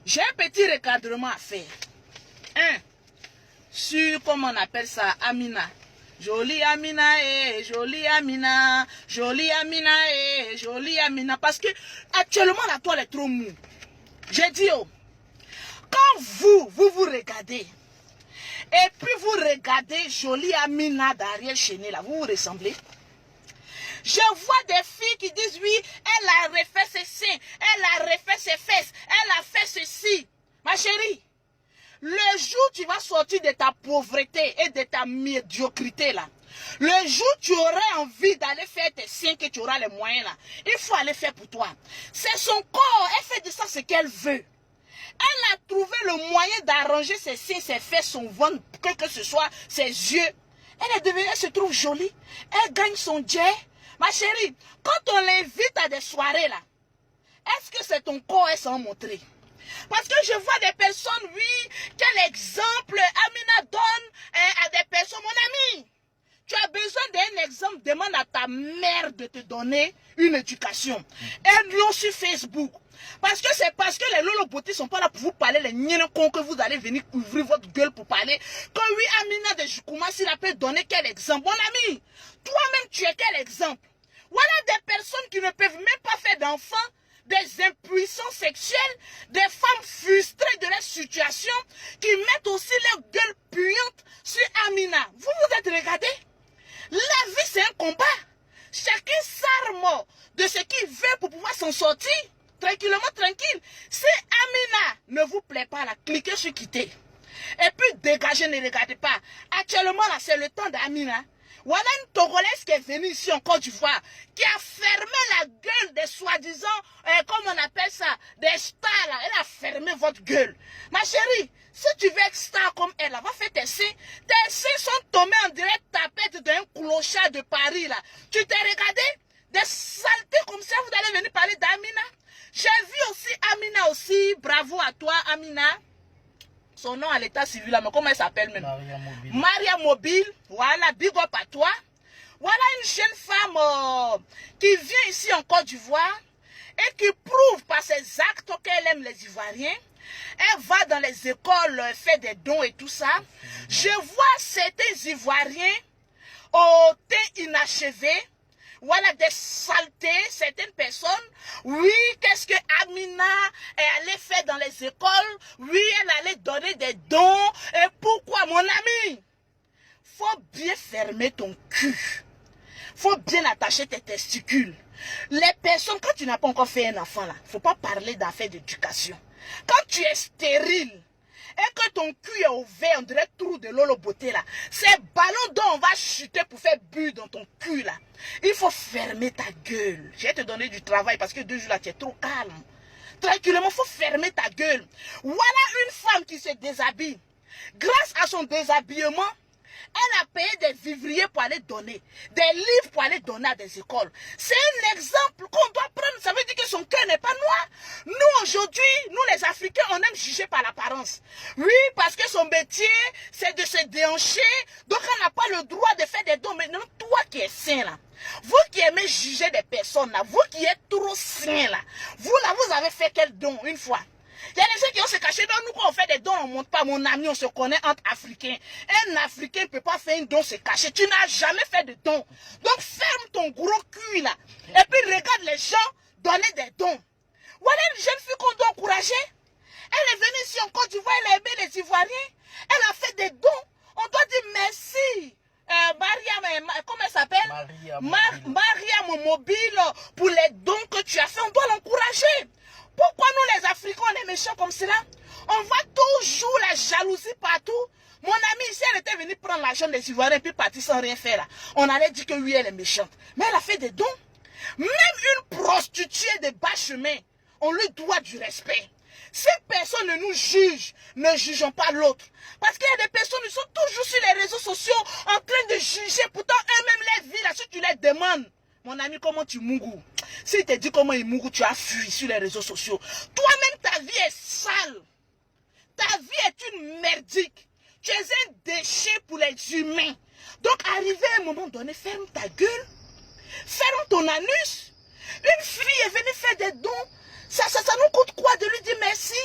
J'ai un petit recadrement à faire. Un, sur, comment on appelle ça, Amina. Jolie Amina, jolie Amina, jolie Amina, jolie Amina. Parce que actuellement la toile est trop mou. J'ai dit, oh, quand vous regardez, et puis vous regardez jolie Amina d'Ariel Cheney, là, vous vous ressemblez. Je vois des filles qui disent, oui, elle a refait ses seins, elle a refait ses fesses, elle a fait ceci. Ma chérie, le jour où tu vas sortir de ta pauvreté et de ta médiocrité là, le jour où tu auras envie d'aller faire tes seins, que tu auras les moyens là, il faut aller faire pour toi. C'est son corps, elle fait de ça ce qu'elle veut. Elle a trouvé le moyen d'arranger ses seins, ses fesses, son ventre, que ce soit ses yeux. Elle se trouve jolie, elle gagne son jet. Ma chérie, quand on l'invite à des soirées là, est-ce que c'est ton corps elle s'en montrer? Parce que je vois des personnes, oui, quel exemple Amina donne à des personnes. Mon ami, tu as besoin d'un exemple, demande à ta mère de te donner une éducation. Aide-le sur Facebook. Parce que c'est parce que les lolobotis ne sont pas là pour vous parler, les nienons que vous allez venir ouvrir votre gueule pour parler. Quand oui, Amina de Joukouma, s'il a pu donner quel exemple? Mon ami, toi-même tu es quel exemple? Voilà des personnes qui ne peuvent même pas faire d'enfants, des impuissants sexuels, des femmes frustrées de leur situation, qui mettent aussi leur gueule puante sur Amina. Vous vous êtes regardé? La vie c'est un combat. Chacun s'arme de ce qu'il veut pour pouvoir s'en sortir. Tranquillement, tranquille. Si Amina ne vous plaît pas, là, cliquez sur quitter. Et puis dégagez, ne regardez pas. Actuellement, là, c'est le temps d'Amina. Voilà une Togolaise qui est venue ici en Côte d'Ivoire, qui a fermé la gueule des soi-disant, comme on appelle ça, des stars là. Elle a fermé votre gueule. Ma chérie, si tu veux être star comme elle, va faire tes seins. Tes seins sont tombés en direct tapette d'un clochard de Paris là. Tu t'es regardé? Des saletés comme ça, vous allez venir parler d'Amina. J'ai vu aussi Amina aussi, bravo à toi Amina. Son nom à l'état civil, là, mais comment elle s'appelle même? Maria Mobile. Maria Mobile, voilà, big up à toi. Voilà une jeune femme qui vient ici en Côte d'Ivoire et qui prouve par ses actes qu'elle aime les Ivoiriens. Elle va dans les écoles, fait des dons et tout ça. Je vois certains Ivoiriens au teint inachevé. Voilà des saletés, certaines personnes. Oui, qu'est-ce que Amina allait faire dans les écoles? Oui, elle allait donner des dons. Et pourquoi, mon ami? Faut bien fermer ton cul. Faut bien attacher tes testicules. Les personnes, quand tu n'as pas encore fait un enfant, là, faut pas parler d'affaires d'éducation. Quand tu es stérile, et que ton cul est ouvert, on dirait trou de Lolo Beauté là. Ces ballons dont on va chuter pour faire but dans ton cul là. Il faut fermer ta gueule. Je vais te donner du travail parce que 2 jours là, tu es trop calme. Tranquillement, il faut fermer ta gueule. Voilà une femme qui se déshabille. Grâce à son déshabillement, elle a payé des vivriers pour aller donner, des livres pour aller donner à des écoles. C'est un exemple qu'on doit prendre. Ça veut dire que son cœur n'est pas noir. Nous, aujourd'hui, nous les Africains, on aime juger par l'apparence. Oui, parce que son métier, c'est de se déhancher. Donc, on n'a pas le droit de faire des dons. Mais non, toi qui es sain, là, vous qui aimez juger des personnes, là, vous qui êtes trop sain, là, vous avez fait quel don une fois? Il y a des gens qui vont se cacher. Donc, nous, quand on fait des dons, on ne monte pas. Mon ami, on se connaît entre Africains. Un Africain ne peut pas faire un don se cacher. Tu n'as jamais fait de don. Donc, ferme ton gros cul, là. Et puis, regarde les gens donner des dons. Voilà une jeune fille qu'on doit encourager. Elle est venue ici en Côte d'Ivoire. Elle a aimé les Ivoiriens. Elle a fait des dons. On doit dire merci. Maria, comment elle s'appelle? Maria Mobile, pour les dons que tu as fait. On doit l'encourager. Pourquoi nous les Africains on est méchants comme cela? On voit toujours la jalousie partout. Mon ami ici elle était venue prendre l'argent des Ivoiriens et puis partir sans rien faire là. On allait dire que oui elle est méchante. Mais elle a fait des dons. Même une prostituée de bas chemin, on lui doit du respect. Si personne ne nous juge, ne jugeons pas l'autre. Parce qu'il y a des personnes qui sont toujours sur les réseaux sociaux en train de juger. Pourtant eux-mêmes les vies là, si tu les demandes. Mon ami, comment tu mourras? S'il te dit comment il mourra, tu as fui sur les réseaux sociaux. Toi-même, ta vie est sale. Ta vie est une merdique. Tu es un déchet pour les humains. Donc, arrivé à un moment donné, ferme ta gueule. Ferme ton anus. Une fille est venue faire des dons. Ça nous coûte quoi de lui dire merci?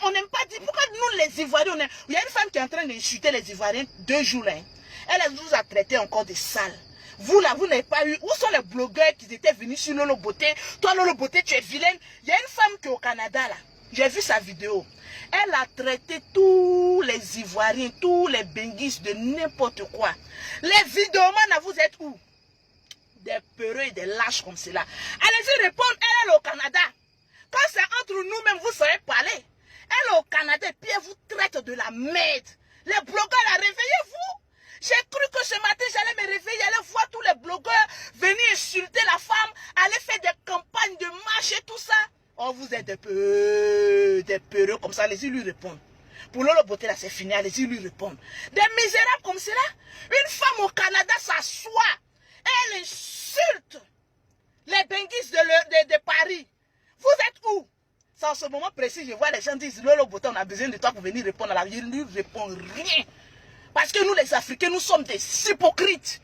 on n'aime pas dire, pourquoi nous les Ivoiriens, il y a une femme qui est en train d'insulter les Ivoiriens 2 jours là. Elle nous a traité encore de sales. Vous là, vous n'avez pas eu. Où sont les blogueurs qui étaient venus sur Lolo Beauté? Toi, Lolo Beauté, tu es vilaine. Il y a une femme qui est au Canada là. J'ai vu sa vidéo. Elle a traité tous les Ivoiriens, tous les benguistes de n'importe quoi. Les vidéomans, vous êtes où? Des peureux et des lâches comme cela. Allez-y répondre, elle est au Canada. Quand c'est entre nous-mêmes, vous saurez parler. Elle est au Canada et puis elle vous traite de la merde. Les blogueurs, là, réveillez-vous. J'ai cru que ce matin, j'allais me réveiller, j'allais voir tous les blogueurs venir insulter la femme, aller faire des campagnes de marche et tout ça. Oh, vous êtes des peureux comme ça, allez-y lui répondre. Pour Lolo Beauté, là, c'est fini, allez-y lui répondre. Des misérables comme cela. Une femme au Canada s'assoit, elle insulte les benguistes de Paris. Vous êtes où? C'est en ce moment précis, je vois les gens dire, Lolo Beauté, on a besoin de toi pour venir répondre à la vie. Il ne lui répond rien. Parce que nous, les Africains, nous sommes des hypocrites.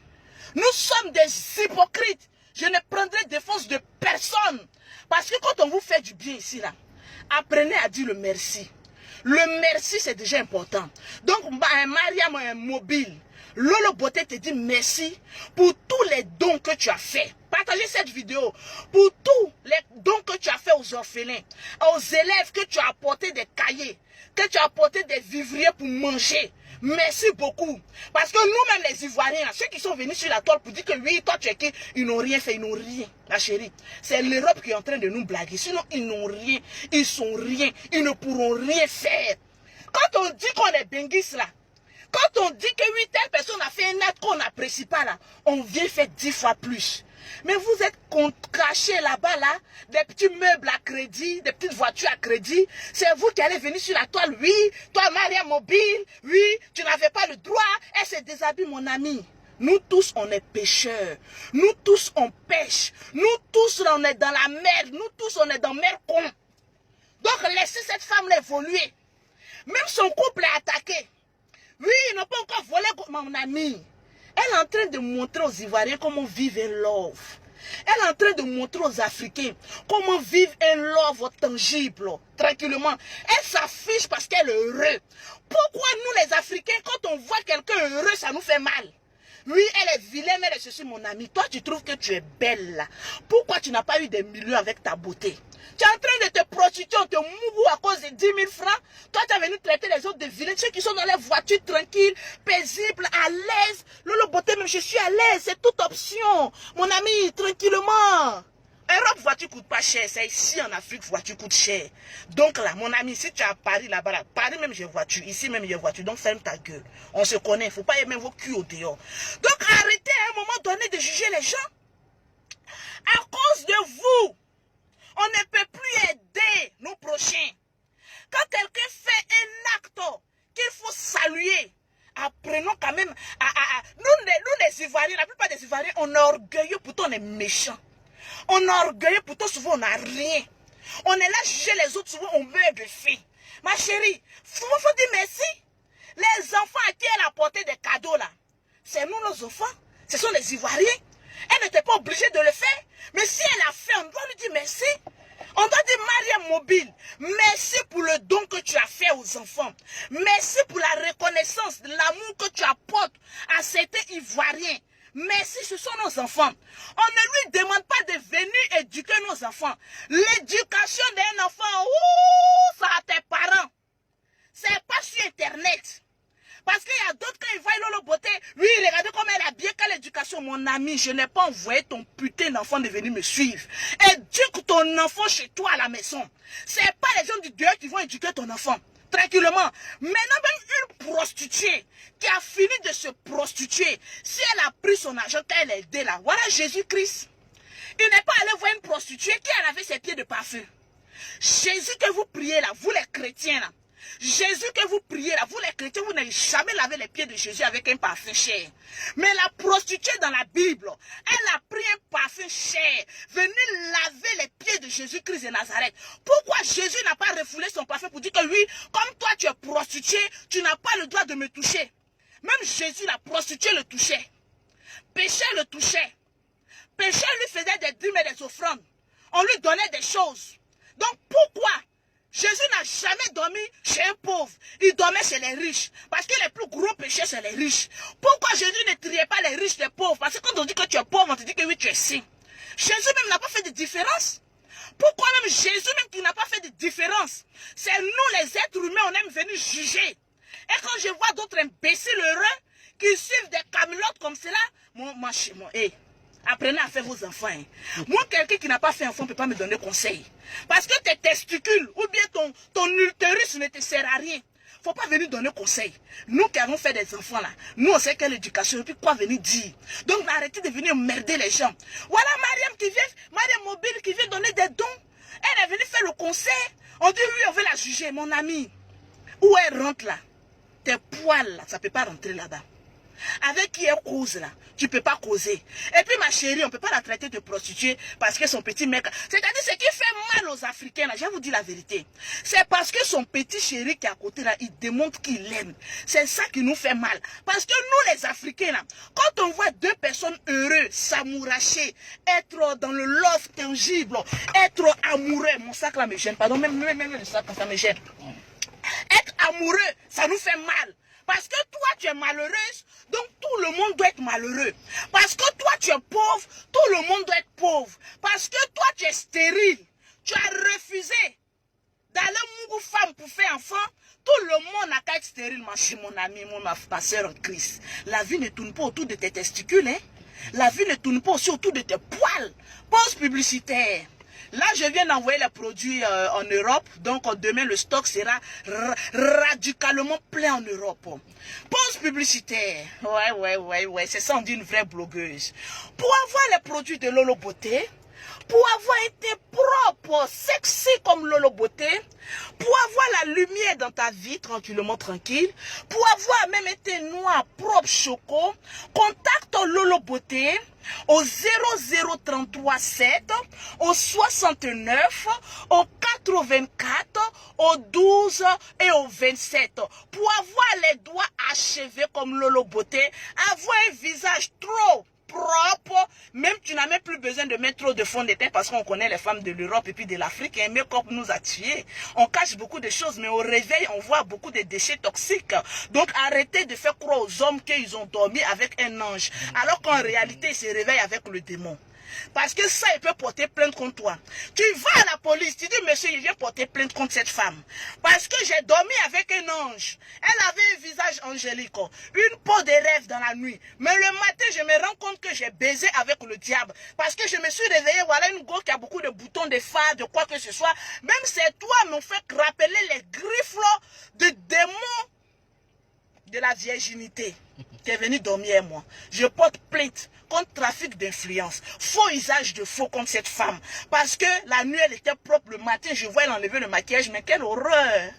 Nous sommes des hypocrites. Je ne prendrai défense de personne. Parce que quand on vous fait du bien ici, là, apprenez à dire le merci. Le merci, c'est déjà important. Donc, Mariam Mobile, Lolo Beauté te dit merci pour tous les dons que tu as fait. Partagez cette vidéo. Pour tous les dons que tu as fait aux orphelins, aux élèves que tu as apporté des cahiers, que tu as apporté des vivriers pour manger. Merci beaucoup. Parce que nous-mêmes les Ivoiriens, ceux qui sont venus sur la toile pour dire que oui, toi tu es qui, ils n'ont rien fait, ils n'ont rien. Ma chérie, c'est l'Europe qui est en train de nous blaguer. Sinon, ils n'ont rien, ils sont rien, ils ne pourront rien faire. Quand on dit qu'on est benguis là, quand on dit que oui, telle personne a fait un acte qu'on n'apprécie pas là, on vient faire 10 fois plus. Mais vous êtes cachés là-bas, là, des petits meubles à crédit, des petites voitures à crédit. C'est vous qui allez venir sur la toile. Oui, toi, Maria Mobile, oui, tu n'avais pas le droit. Elle se déshabille, mon ami. Nous tous, on est pécheurs. Nous tous, on pêche. Nous tous, on est dans la merde. Nous tous, on est dans mer con. Donc, laissez cette femme-là évoluer. Même son couple est attaqué. Oui, ils n'ont pas encore volé mon ami. Elle est en train de montrer aux Ivoiriens comment vivre un love. Elle est en train de montrer aux Africains comment vivre un love tangible, tranquillement. Elle s'affiche parce qu'elle est heureuse. Pourquoi nous les Africains, quand on voit quelqu'un heureux, ça nous fait mal? Oui, elle est vilaine, elle est ceci, mon ami. Toi, tu trouves que tu es belle là. Pourquoi tu n'as pas eu des millions avec ta beauté? Tu es en train de te prostituer, on te mourou à cause de 10 000 francs. Toi, tu es venu traiter les autres de vilains, ceux qui sont dans les voitures tranquilles, paisibles, à l'aise. Lolo Beauté, même je suis à l'aise, c'est toute option. Mon ami, tranquillement. Europe, voiture coûte pas cher. C'est ici en Afrique, voiture coûte cher. Donc là, mon ami, si tu es à Paris, là-bas, là, Paris même j'ai voiture, ici même j'ai voiture. Donc ferme ta gueule. On se connaît, il ne faut pas aimer vos culs au dehors. Donc arrêtez à un moment donné de juger les gens. À cause de vous, on ne peut plus aider nos prochains. Quand quelqu'un fait un acte qu'il faut saluer, apprenons quand même nous les Ivoiriens, la plupart des Ivoiriens, on est orgueilleux, pourtant on est méchants. On est orgueilleux, pourtant souvent on n'a rien. On est là juger les autres, souvent on meurt de faim. Ma chérie, souvent il faut dire merci. Les enfants à qui elle a apporté des cadeaux là, c'est nous nos enfants, ce sont les Ivoiriens. Elle n'était pas obligée de le faire. Mais si elle a fait, on doit lui dire merci. On doit dire Maria Mobile, merci pour le don que tu as fait aux enfants. Merci pour la reconnaissance, l'amour que tu apportes à certains Ivoiriens. Merci, ce sont nos enfants. On ne lui demande pas de venir éduquer nos enfants. L'éducation d'un enfant, ouh, ça a tes parents. C'est pas sur Internet. Parce qu'il y a d'autres, quand ils voient Lolo Beauté, oui, regardez comment elle a bien qu'à l'éducation. Mon ami, je n'ai pas envoyé ton putain d'enfant de venir me suivre. Éduque ton enfant chez toi à la maison. C'est pas les gens du dehors qui vont éduquer ton enfant. Tranquillement. Maintenant, même une prostituée qui a fini de se prostituer, si elle a pris son argent quand elle est aidée là, voilà Jésus-Christ. Il n'est pas allé voir une prostituée qui a lavé ses pieds de parfum. Jésus que vous priez là, vous les chrétiens là, Jésus que vous priez là, vous les chrétiens, vous n'avez jamais lavé les pieds de Jésus avec un parfum cher. Mais la prostituée dans la Bible, elle a pris un parfum cher, venue laver les pieds de Jésus-Christ de Nazareth. Pourquoi Jésus n'a pas refoulé son parfum pour dire que oui, comme toi tu es prostituée, tu n'as pas le droit de me toucher. Même Jésus, la prostituée le touchait. Pécheur le touchait. Pécheur lui faisait des dîmes et des offrandes. On lui donnait des choses. Donc pourquoi Jésus n'a jamais dormi chez un pauvre. Il dormait chez les riches. Parce que les plus gros péchés, c'est les riches. Pourquoi Jésus ne triait pas les riches des pauvres? Parce que quand on dit que tu es pauvre, on te dit que oui, tu es saint. Jésus même n'a pas fait de différence. Pourquoi même Jésus même qui n'a pas fait de différence? C'est nous les êtres humains, on aime venir juger. Et quand je vois d'autres imbéciles heureux qui suivent des camelotes comme cela, moi chez moi, apprenez à faire vos enfants. Moi, quelqu'un qui n'a pas fait enfant ne peut pas me donner conseil. Parce que tes testicules ou bien ton utérus ne te sert à rien. Faut pas venir donner conseil. Nous qui avons fait des enfants là, nous on sait quelle éducation et puis quoi venir dire. Donc arrêtez de venir merder les gens. Voilà Mariam Mobile qui vient donner des dons. Elle est venue faire le conseil. On dit oui, on veut la juger, mon ami. Où elle rentre là? Tes poils là, ça peut pas rentrer là-bas. Avec qui elle cause là, tu peux pas causer. Et puis ma chérie, on peut pas la traiter de prostituée parce que son petit mec, c'est-à-dire ce qui fait mal aux Africains là, je vais vous dire la vérité. C'est parce que son petit chéri qui est à côté là, il démontre qu'il l'aime. C'est ça qui nous fait mal. Parce que nous les Africains là, quand on voit deux personnes heureuses, s'amouracher, être dans le love tangible, être amoureux, mon sac là me gêne, pardon, même le sac ça me gêne. Être amoureux, ça nous fait mal. Parce que toi, tu es malheureuse, donc tout le monde doit être malheureux. Parce que toi, tu es pauvre, tout le monde doit être pauvre. Parce que toi, tu es stérile. Tu as refusé d'aller mougou femme pour faire enfant. Tout le monde n'a qu'à être stérile, mon ami, ma soeur en Christ. La vie ne tourne pas autour de tes testicules. Hein? La vie ne tourne pas aussi autour de tes poils. Pause publicitaire. Là, je viens d'envoyer les produits en Europe. Donc, demain, le stock sera radicalement plein en Europe. Pause publicitaire. Ouais. C'est ça, on dit une vraie blogueuse. Pour avoir les produits de Lolo Beauté, pour avoir été propre, sexy comme Lolo Beauté, pour avoir la lumière dans ta vie, tranquille, pour avoir même été noir, propre, choco, contacte Lolo Beauté au 0033 7, au 69, au 84, au 12 et au 27. Pour avoir les doigts achevés comme Lolo Beauté, avoir un visage trop propre, même tu n'as même plus besoin de mettre trop de fond de teint parce qu'on connaît les femmes de l'Europe et puis de l'Afrique. Un make-up nous a tués. On cache beaucoup de choses, mais au réveil, on voit beaucoup de déchets toxiques. Donc arrêtez de faire croire aux hommes qu'ils ont dormi avec un ange, alors qu'en réalité, ils se réveillent avec le démon. Parce que ça, il peut porter plainte contre toi. Tu vas à la police, tu dis, monsieur, il vient porter plainte contre cette femme. Parce que j'ai dormi avec un ange. Elle avait un visage angélique, une peau de rêve dans la nuit. Mais le matin, je me rends compte que j'ai baisé avec le diable. Parce que je me suis réveillé, voilà une go qui a beaucoup de boutons, de phares, de quoi que ce soit. Même c'est toi m'ont fait rappeler les griffes de démons de la virginité. Qui est venu dormir avec moi. Je porte plainte contre trafic d'influence, faux usage de faux contre cette femme. Parce que la nuit, elle était propre. Le matin, je vois elle enlever le maquillage. Mais quelle horreur!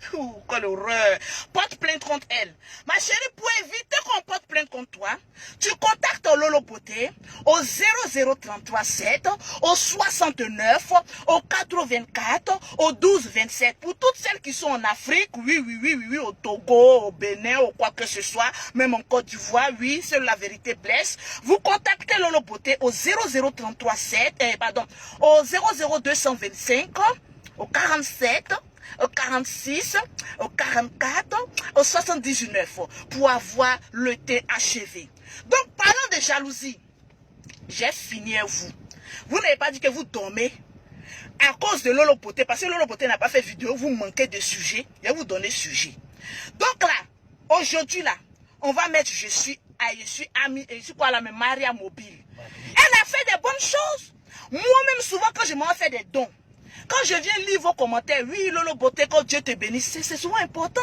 Quelle horreur! Porte plainte contre elle. Ma chérie, pour éviter qu'on porte plainte contre toi, tu contactes Lolo Beauté au 0033 7, au 69, au 84, au 12 27. Pour toutes celles qui sont en Afrique, oui, au Togo, au Bénin, ou quoi que ce soit, même en Côte d'Ivoire, oui, c'est la vérité blesse. Vous contactez Lolo Beauté au 0033 7, au 00225, au 47, au 46, au 44, au 79 pour avoir le thé achevé. Donc, parlant de jalousie, j'ai fini à vous. Vous n'avez pas dit que vous dormez à cause de Lolo Beauté, parce que Lolo Beauté n'a pas fait vidéo, vous manquez de sujet, je vais vous donner sujet. Donc là, aujourd'hui là, on va mettre je suis ami, et je suis quoi là, mais Mariam Mobile. Elle a fait des bonnes choses. Moi-même, souvent, quand je m'en fais des dons, quand je viens lire vos commentaires, oui, Lolo Beauté, que Dieu te bénisse, c'est souvent important.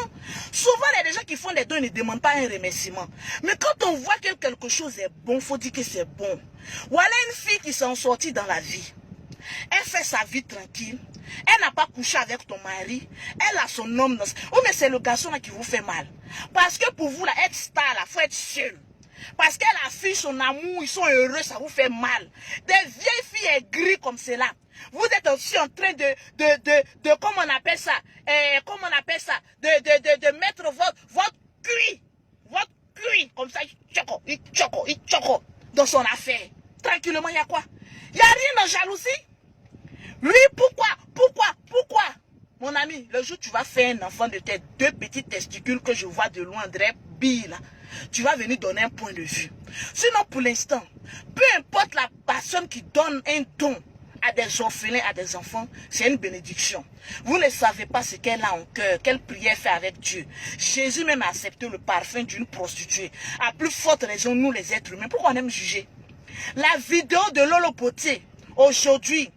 Souvent, il y a des gens qui font des dons et ne demandent pas un remerciement. Mais quand on voit que quelque chose est bon, il faut dire que c'est bon. Voilà une fille qui s'en sortit dans la vie. Elle fait sa vie tranquille. Elle n'a pas couché avec ton mari. Elle a son homme. Oh, mais c'est le garçon là qui vous fait mal. Parce que pour vous, là, être star, il faut être seul. Parce qu'elle affiche son amour, ils sont heureux, ça vous fait mal. Des vieilles filles aigries comme cela. Vous êtes aussi en train comment on appelle ça, de mettre votre cuit, comme ça, il choco, dans son affaire. Tranquillement, il y a quoi? Il n'y a rien de jalousie. Oui, pourquoi? Mon ami, le jour où tu vas faire un enfant de tes 2 petits testicules que je vois de loin, André, là, tu vas venir donner un point de vue. Sinon, pour l'instant, peu importe la personne qui donne un don à des orphelins, à des enfants, c'est une bénédiction. Vous ne savez pas ce qu'elle a en cœur, quelle prière fait avec Dieu. Jésus même a accepté le parfum d'une prostituée. À plus forte raison, nous les êtres humains. Pourquoi on aime juger? La vidéo de Lolo Poté, aujourd'hui,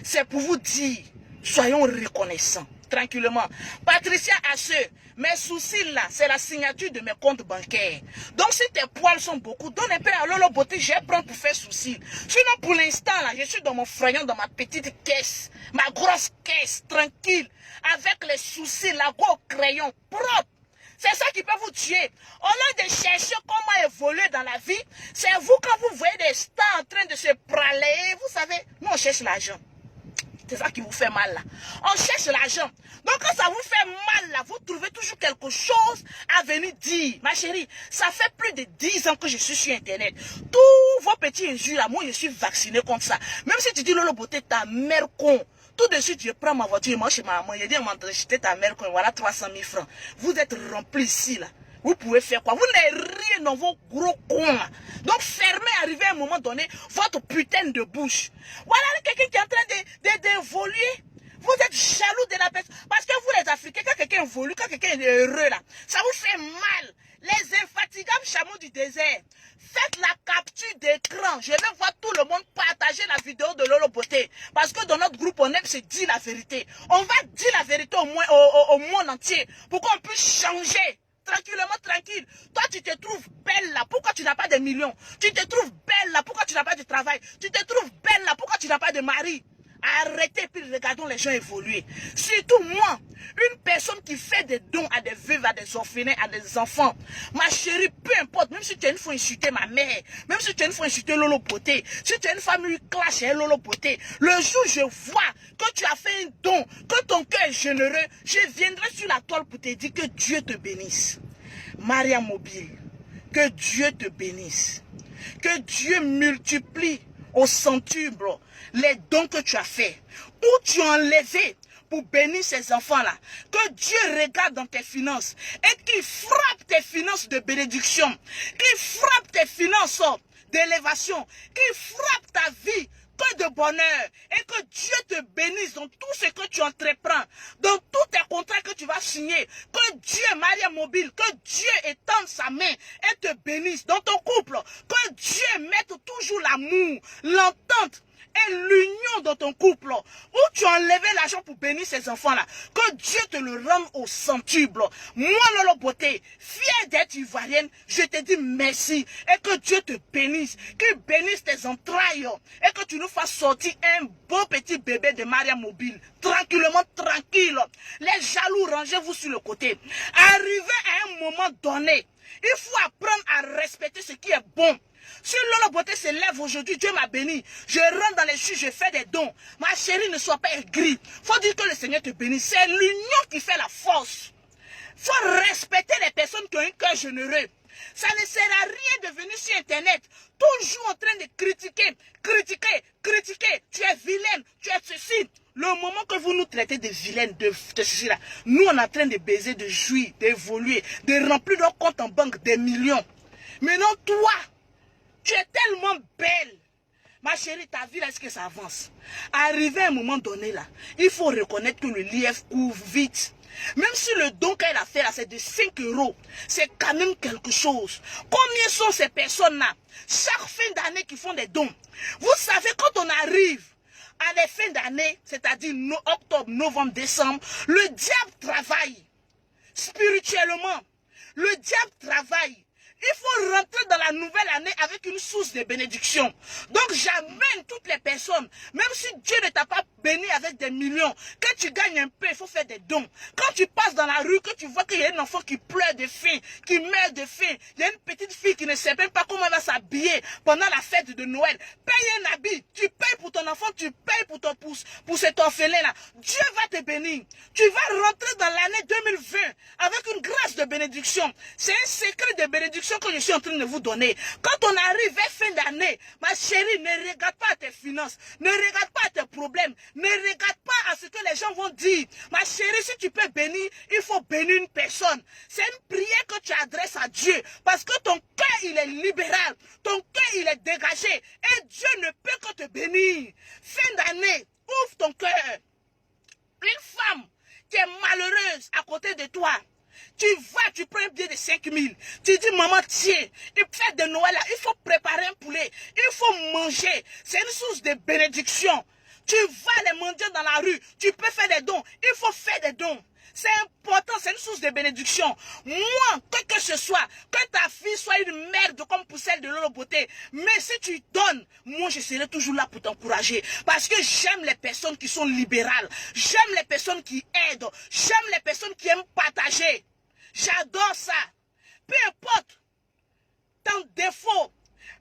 c'est pour vous dire, soyons reconnaissants, tranquillement. Patricia Hasse, mes soucis là, c'est la signature de mes comptes bancaires. Donc si tes poils sont beaucoup, donne un peu à Lolo Beauté, je vais prendre pour faire soucis. Sinon pour l'instant là, je suis dans mon frayon, dans ma petite caisse, ma grosse caisse, tranquille, avec les soucis, la gros crayon, propre. C'est ça qui peut vous tuer. Au lieu de chercher comment évoluer dans la vie, c'est vous quand vous voyez des stars en train de se pralayer, vous savez, nous on cherche l'argent. C'est ça qui vous fait mal là. On cherche l'argent. Donc quand ça vous fait mal là, vous trouvez toujours quelque chose à venir dire. Ma chérie, ça fait plus de 10 ans que je suis sur Internet. Tous vos petits injures là, moi je suis vacciné contre ça. Même si tu dis Lolo Beauté, ta mère con. Tout de suite, je prends ma voiture, je mange chez ma maman. Je dis à m'entrejeter ta mère con, voilà 300 000 francs. Vous êtes remplis ici là. Vous pouvez faire quoi? Vous n'avez rien dans vos gros cons là. Donc fermez, arrivez à un moment donné, votre putain de bouche. Voilà quelqu'un qui est en train d'évoluer. Vous êtes jaloux de la personne. Parce que vous les Africains, quand quelqu'un évolue, quand quelqu'un est heureux là, ça vous fait mal. Les infatigables chameaux du désert, faites la capture d'écran. Je vais voir tout le monde partager la vidéo de Lolo Beauté. Parce que dans notre groupe, on aime se dire la vérité. On va dire la vérité au monde entier pour qu'on puisse changer. Tranquillement, tranquille. Toi, tu te trouves belle là. Pourquoi tu n'as pas de millions? Tu te trouves belle là. Pourquoi tu n'as pas de travail? Tu te trouves belle là. Pourquoi tu n'as pas de mari? Arrêtez, puis regardons les gens évoluer. Surtout moi, une personne qui fait des dons à des veuves, à des orphelins, à des enfants. Ma chérie, peu importe, même si tu as une fois insulté ma mère, même si tu as une fois insulté Lolo Beauté, si tu as une famille clash et Lolo Beauté, le jour où je vois que tu as fait un don, que ton cœur est généreux, je viendrai sur la toile pour te dire que Dieu te bénisse. Maria Mobile, que Dieu te bénisse. Que Dieu multiplie au centuple les dons que tu as fait, où tu as enlevé pour bénir ces enfants-là. Que Dieu regarde dans tes finances et qu'il frappe tes finances de bénédiction, qu'il frappe tes finances d'élévation, qu'il frappe ta vie que de bonheur et que Dieu te bénisse dans tout ce que tu entreprends, dans tous tes contrats que tu vas signer, que Dieu, Maria Mobile, que Dieu étende sa main et te bénisse dans ton couple, que Dieu mette toujours l'amour, l'entente et l'union dans ton couple, où tu as enlevé l'argent pour bénir ces enfants-là, que Dieu te le rende au centuple. Moi, Lolo Beauté, fière d'être ivoirienne, je te dis merci et que Dieu te bénisse, qu'il bénisse tes entrailles et que tu nous fasses sortir un beau petit bébé de Maria Mobile, tranquillement, tranquille. Les jaloux, rangez-vous sur le côté. Arrivé à un moment donné, il faut apprendre à respecter ce qui est bon. Si Lolo Beauté se lève aujourd'hui, Dieu m'a béni. Je rentre dans les cieux, je fais des dons. Ma chérie, ne sois pas aigrie. Faut dire que le Seigneur te bénisse. C'est l'union qui fait la force. Faut respecter les personnes qui ont un cœur généreux. Ça ne sert à rien de venir sur Internet, toujours en train de critiquer. Tu es vilaine, tu es ceci. Le moment que vous nous traitez de vilaine, de ceci là, nous on est en train de baiser, de jouir, d'évoluer, de remplir nos comptes en banque des millions. Maintenant toi, tu es tellement belle. Ma chérie, ta vie, est-ce que ça avance? Arrivé à un moment donné, là, il faut reconnaître que le lièvre court vite. Même si le don qu'elle a fait, là, c'est de 5 €, c'est quand même quelque chose. Combien sont ces personnes-là, chaque fin d'année, qui font des dons? Vous savez, quand on arrive à la fin d'année, c'est-à-dire octobre, novembre, décembre, le diable travaille. Spirituellement, le diable travaille. Il faut rentrer dans la nouvelle année avec une source de bénédiction. Donc j'amène toutes les personnes, même si Dieu ne t'a pas béni avec des millions, que tu gagnes un peu, il faut faire des dons. Quand tu passes dans la rue, que tu vois qu'il y a un enfant qui pleure de faim, qui meurt de faim, il y a une petite fille qui ne sait même pas comment elle va s'habiller pendant la fête de Noël. Paye un habit, tu payes pour ton enfant, tu payes pour cet orphelin-là. Dieu va te bénir. Tu vas rentrer dans l'année 2020 avec une grâce de bénédiction. C'est un secret de bénédiction bénédiction que je suis en train de vous donner. Quand on arrive vers fin d'année, ma chérie, ne regarde pas à tes finances, ne regarde pas à tes problèmes, ne regarde pas à ce que les gens vont dire. Ma chérie, si tu peux bénir, il faut bénir une personne. C'est une prière que tu adresses à Dieu, parce que ton cœur, il est libéral, ton cœur, il est dégagé, et Dieu ne peut que te bénir. Fin d'année, ouvre ton cœur. Une femme qui est malheureuse à côté de toi, tu vas, tu prends un billet de 5 000, tu dis maman tiens, il fait de Noël là, il faut préparer un poulet, il faut manger, c'est une source de bénédiction. Tu vas les manger dans la rue, tu peux faire des dons, il faut faire des dons. C'est important, c'est une source de bénédiction. Moi, que ce soit, que ta fille soit une merde comme pour celle de Lolo Beauté, mais si tu donnes, moi je serai toujours là pour t'encourager. Parce que j'aime les personnes qui sont libérales, j'aime les personnes qui aident, j'aime les personnes qui aiment partager. J'adore ça. Peu importe ton défaut,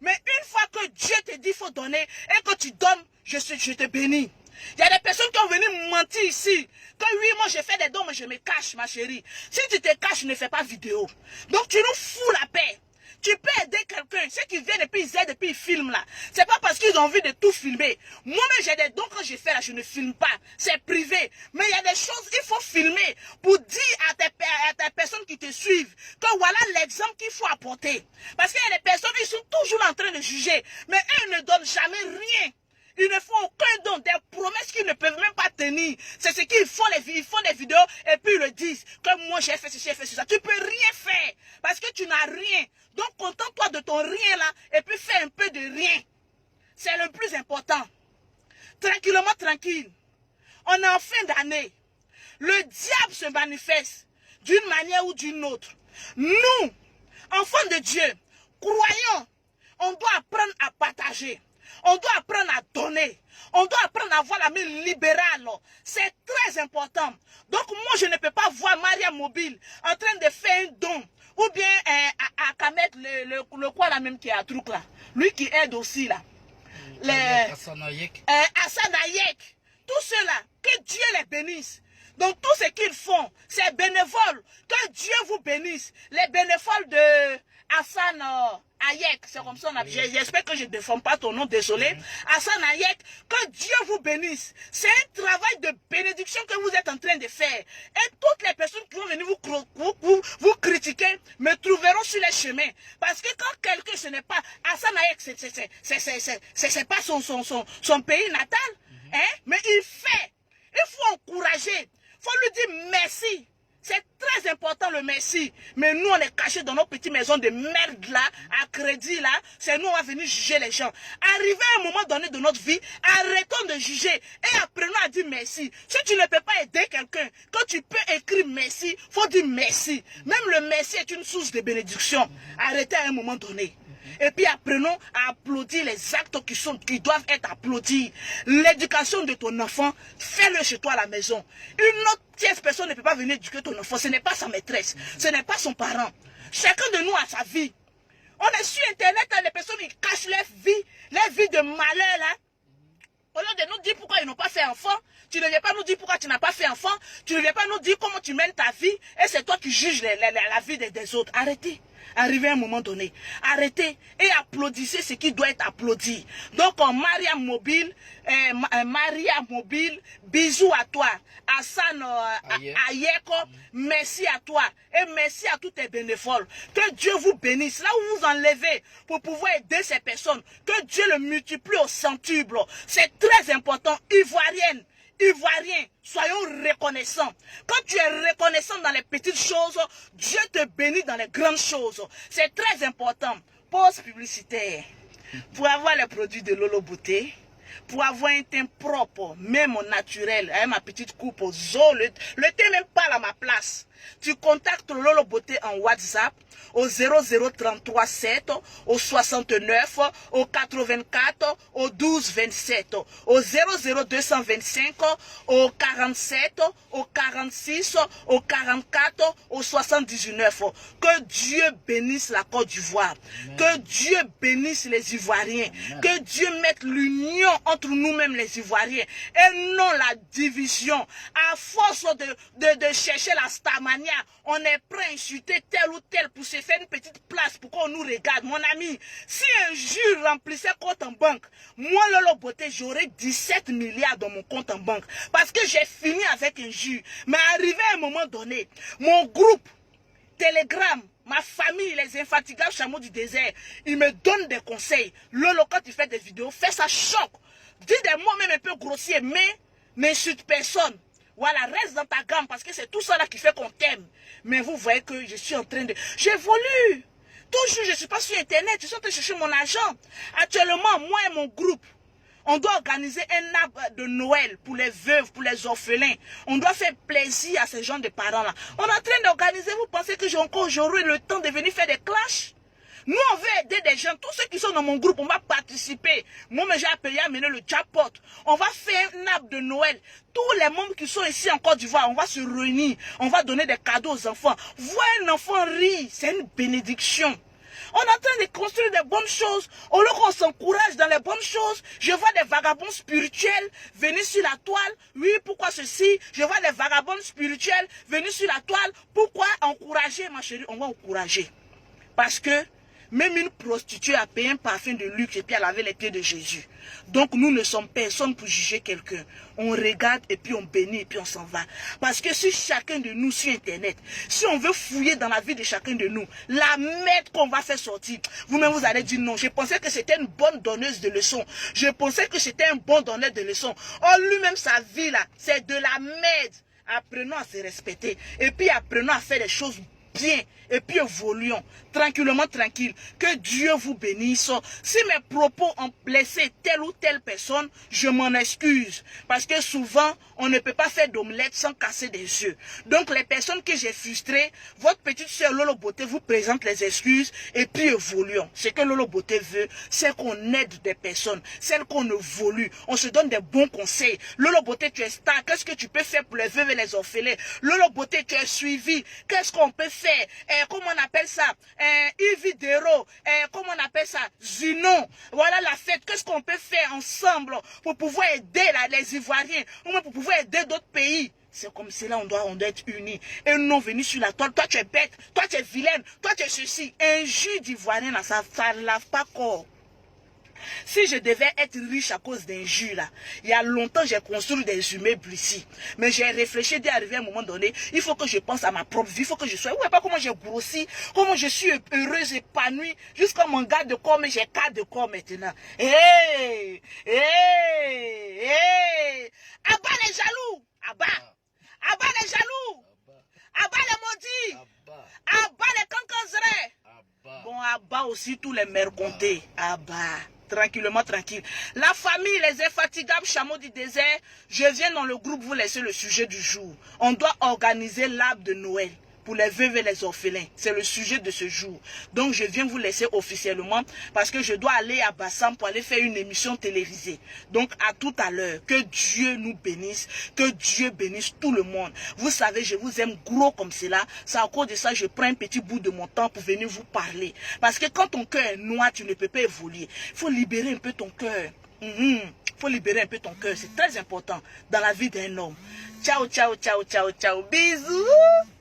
mais une fois que Dieu te dit qu'il faut donner et que tu donnes, je te bénis. Il y a des personnes qui ont venu mentir ici. Que oui, moi je fais des dons, mais je me cache, ma chérie. Si tu te caches, ne fais pas vidéo. Donc tu nous fous la paix. Tu peux aider quelqu'un. Ceux qui viennent et puis ils aident et puis ils filment là. C'est pas parce qu'ils ont envie de tout filmer. Moi-même j'ai des dons que je fais là, je ne filme pas. C'est privé. Mais il y a des choses qu'il faut filmer pour dire à tes personnes qui te suivent que voilà l'exemple qu'il faut apporter. Parce qu'il y a des personnes qui sont toujours en train de juger. Mais eux ne donnent jamais rien. Ils ne font aucun don, des promesses qu'ils ne peuvent même pas tenir. C'est ce qu'ils font, ils font des vidéos et puis ils le disent. Que moi j'ai fait ceci, j'ai fait ça. Tu peux rien faire parce que tu n'as rien. Donc contente-toi de ton rien là et puis fais un peu de rien. C'est le plus important. Tranquillement, tranquille. On est en fin d'année. Le diable se manifeste d'une manière ou d'une autre. Nous, enfants de Dieu, croyons, on doit apprendre à partager. On doit apprendre à donner. On doit apprendre à avoir la main libérale. C'est très important. Donc moi, je ne peux pas voir Maria Mobile en train de faire un don. Ou bien à Kamet, le quoi là même qui est à truc là. Lui qui aide aussi là. Hassan Ayek. Hassan Ayek. Tous ceux-là, que Dieu les bénisse. Donc tout ce qu'ils font, c'est bénévole. Que Dieu vous bénisse. Les bénévoles de Hassan Ayek, c'est comme ça on appelle. J'espère que je ne déforme pas ton nom, désolé. Hassan Ayek, que Dieu vous bénisse. C'est un travail de bénédiction que vous êtes en train de faire. Et toutes les personnes qui vont venir vous critiquer me trouveront sur les chemins. Parce que quand quelqu'un, ce n'est pas Hassan Ayek, c'est pas son pays natal, hein? Mais il fait. Il faut encourager. Il faut lui dire merci. C'est très important le merci. Mais nous, on est cachés dans nos petites maisons de merde là, à crédit là. C'est nous, on va venir juger les gens. Arrivé à un moment donné de notre vie, arrêtons de juger et apprenons à dire merci. Si tu ne peux pas aider quelqu'un, quand tu peux écrire merci, il faut dire merci. Même le merci est une source de bénédiction. Arrêtez à un moment donné. Et puis apprenons à applaudir les actes qui doivent être applaudis. L'éducation de ton enfant, fais-le chez toi à la maison. Une autre tierce personne ne peut pas venir éduquer ton enfant. Ce n'est pas sa maîtresse, ce n'est pas son parent. Chacun de nous a sa vie. On est sur Internet, les personnes ils cachent leur vie de malheur là. Au lieu de nous dire pourquoi ils n'ont pas fait enfant, tu ne viens pas nous dire pourquoi tu n'as pas fait enfant, tu ne viens pas nous dire comment tu mènes ta vie, et c'est toi qui juges la vie des autres. Arrêtez. Arrivé à un moment donné, arrêtez et applaudissez ce qui doit être applaudi. Donc Maria Mobile, bisous à toi. Hassan Ayeko, merci à toi et merci à tous tes bénévoles. Que Dieu vous bénisse. Là où vous enlevez pour pouvoir aider ces personnes, que Dieu le multiplie au centuple. C'est très important. Ivoiriens, soyons reconnaissants. Quand tu es reconnaissant dans les petites choses, Dieu te bénit dans les grandes choses. C'est très important. Pause publicitaire. Pour avoir les produits de Lolo Beauté, pour avoir un teint propre, même naturel, avec ma petite coupe aux os, le teint même pas à ma place. Tu contactes Lolo Beauté en WhatsApp au 0033 7, au 69, au 84, au 12 27, au 00225, au 47, au 46, au 44, au 79. Que Dieu bénisse la Côte d'Ivoire. Que Dieu bénisse les Ivoiriens. Amen. Que Dieu mette l'union entre nous-mêmes les Ivoiriens et non la division. À force de chercher la star manière, on est prêt à insulter tel ou tel pour se faire une petite place pour qu'on nous regarde. Mon ami, si un jus remplissait compte en banque, moi, Lolo Beauté, j'aurais 17 milliards dans mon compte en banque. Parce que j'ai fini avec un jus. Mais arrivé à un moment donné, mon groupe, Telegram, ma famille, les infatigables chameaux du désert, ils me donnent des conseils. Lolo, quand tu fais des vidéos, fais ça choc. Dis des mots même un peu grossiers, mais n'insulte personne. Voilà, reste dans ta gamme parce que c'est tout ça là qui fait qu'on t'aime. Mais vous voyez que je suis en train de... J'évolue. Toujours, je ne suis pas sur Internet. Je suis en train de chercher mon argent. Actuellement, moi et mon groupe, on doit organiser un arbre de Noël pour les veuves, pour les orphelins. On doit faire plaisir à ces gens de parents-là. On est en train d'organiser. Vous pensez que j'aurai le temps de venir faire des clashs? Nous, on veut aider des gens. Tous ceux qui sont dans mon groupe, on va participer. Moi, j'ai appelé à mener le jackpot. On va faire un arbre de Noël. Tous les membres qui sont ici en Côte d'Ivoire, on va se réunir. On va donner des cadeaux aux enfants. Voir un enfant rire, c'est une bénédiction. On est en train de construire des bonnes choses. Au lieu qu'on s'encourage dans les bonnes choses, je vois des vagabonds spirituels venir sur la toile. Oui, pourquoi ceci? Je vois des vagabonds spirituels venir sur la toile. Pourquoi encourager, ma chérie? On va encourager. Parce que même une prostituée a payé un parfum de luxe et puis elle avait les pieds de Jésus. Donc nous ne sommes personne pour juger quelqu'un. On regarde et puis on bénit et puis on s'en va. Parce que si chacun de nous sur Internet, si on veut fouiller dans la vie de chacun de nous, la merde qu'on va faire sortir, vous-même vous allez dire non. Je pensais que c'était une bonne donneuse de leçons. Je pensais que c'était un bon donneur de leçons. Or lui-même sa vie là, c'est de la merde. Apprenons à se respecter et puis apprenons à faire des choses bien et puis évoluons tranquillement, tranquille. Que Dieu vous bénisse. Si mes propos ont blessé telle ou telle personne, je m'en excuse. Parce que souvent, on ne peut pas faire d'omelette sans casser des yeux. Donc les personnes que j'ai frustrées, votre petite soeur Lolo Beauté vous présente les excuses et puis évoluons. Ce que Lolo Beauté veut, c'est qu'on aide des personnes, celles qu'on évolue. On se donne des bons conseils. Lolo Beauté, tu es star. Qu'est-ce que tu peux faire pour les veuves et les orphelins? Lolo Beauté, tu es suivi. Qu'est-ce qu'on peut faire? Comment on appelle ça? Ividero, comment on appelle ça? Zinon. Voilà la fête. Qu'est-ce qu'on peut faire ensemble pour pouvoir aider les Ivoiriens, ou même pour pouvoir aider d'autres pays? C'est comme cela, on doit être unis. Et non venir sur la toile. Toi, tu es bête. Toi, tu es vilaine. Toi, tu es ceci. Un jus d'Ivoirien, là, ça ne lave pas corps. Si je devais être riche à cause d'un jus là, il y a longtemps j'ai construit des immeubles ici. Mais j'ai réfléchi dès arrivé à un moment donné, il faut que je pense à ma propre vie, il faut que je sois. Vous voyez pas comment j'ai grossi, comment je suis heureuse, épanouie, jusqu'à mon garde de corps, mais j'ai 4 de corps maintenant. Hey, hey, hey. Abat les jaloux, abat. Abat les jaloux. Abat les maudits. Abat les cancanzerets. Bon, abat aussi tous les mercontés. Abat. Tranquillement, tranquille. La famille, les infatigables chameaux du désert, je viens dans le groupe vous laisser le sujet du jour. On doit organiser l'arbre de Noël pour les veuves et les orphelins. C'est le sujet de ce jour. Donc je viens vous laisser officiellement parce que je dois aller à Bassam pour aller faire une émission télévisée. Donc à tout à l'heure. Que Dieu nous bénisse. Que Dieu bénisse tout le monde. Vous savez, je vous aime gros comme cela. C'est à cause de ça que je prends un petit bout de mon temps pour venir vous parler. Parce que quand ton cœur est noir, tu ne peux pas évoluer. Il faut libérer un peu ton cœur. Faut libérer un peu ton cœur. C'est très important dans la vie d'un homme. Ciao, ciao, ciao, ciao, ciao. Bisous.